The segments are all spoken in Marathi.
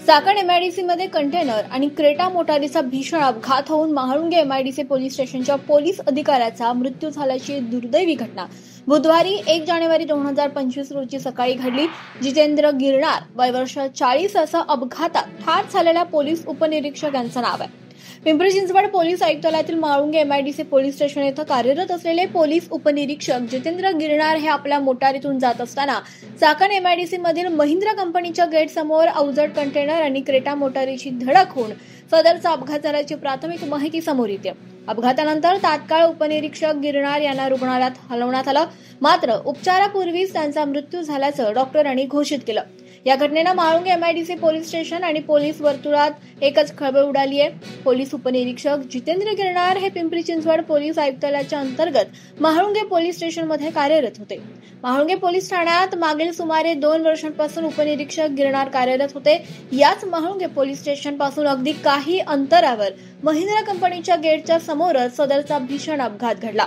चाकण एमआयडीसी मध्ये कंटेनर आणि क्रेटा मोटारीचा भीषण अपघात होऊन महाळुंगे एमआयडीसी पोलीस स्टेशनच्या पोलीस अधिकाऱ्याचा मृत्यू झाल्याची दुर्दैवी घटना बुधवारी 1 जानेवारी 2025 रोजी सकाळी घडली। जितेंद्र गिरणार वय वर्ष 40 असं अपघातात ठार झालेल्या पोलीस उपनिरीक्षक यांचं नाव आहे। पिंपरी चिंचवड पोलीस आयुक्तालयातील महाळुंगे एमआयडीसी पोलीस स्टेशन येथे कार्यरत असलेले पोलीस उपनिरीक्षक जितेंद्र गिरणार हे आपल्या मोटारीतून जात असताना चाकण एमआयडीसी मधील महिंद्रा कंपनीच्या गेट समोर अवजड कंटेनर आणि क्रेटा मोटारीची धडक होऊन सदरचा अपघात झाल्याची प्राथमिक माहिती समोर येते। अपघातानंतर तात्काळ उपनिरीक्षक गिरणार यांना रुग्णालयात हलवण्यात आलं, मात्र उपचारापूर्वीच त्यांचा मृत्यू झाल्याचं डॉक्टरांनी घोषित केलं। या घटनेनं महाळुंगे एमआयडीसी पोलीस स्टेशन आणि पोलीस वर्तुळात एकच खळबळ उडाली आहे। पोलीस उपनिरीक्षक जितेंद्र गिरणार हे पिंपरी चिंचवड पोलीस आयुक्तालयाच्या अंतर्गत महाळुंगे पोलीस स्टेशनमध्ये कार्यरत होते। महाळुंगे पोलीस ठाण्यात मागील सुमारे 2 वर्षांपासून उपनिरीक्षक गिरणार कार्यरत होते। याच महाळुंगे पोलीस स्टेशन पासून अगदी काही अंतरावर महिंद्रा कंपनीच्या गेटच्या समोरच सदरचा भीषण अपघात घडला।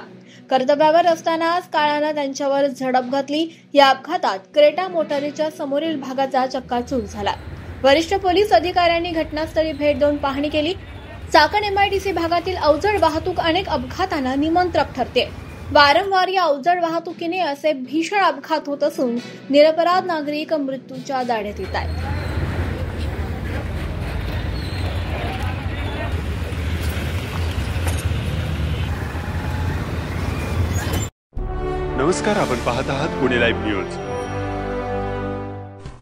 कर्तव्यावर असतानाच काळानं त्यांच्यावर झडप घातली। या अपघातात क्रेटा मोटारीच्या समोरील भागाचा चक्काचूर झाला। वरिष्ठ पोलीस अधिकाऱ्यांनी घटनास्थळी भेट देऊन पाहणी केली। चाकण एमआयडीसी भागातील अवजड वाहतूक अनेक अपघातांना निमंत्रक ठरते। वारंवार या अवजड वाहतुकीने असे भीषण अपघात होत असून निरपराध नागरिक मृत्यूच्या दाढेत येत आहेत। नमस्कार, आपण पाहत आहात पुणे लाईव्ह न्यूज।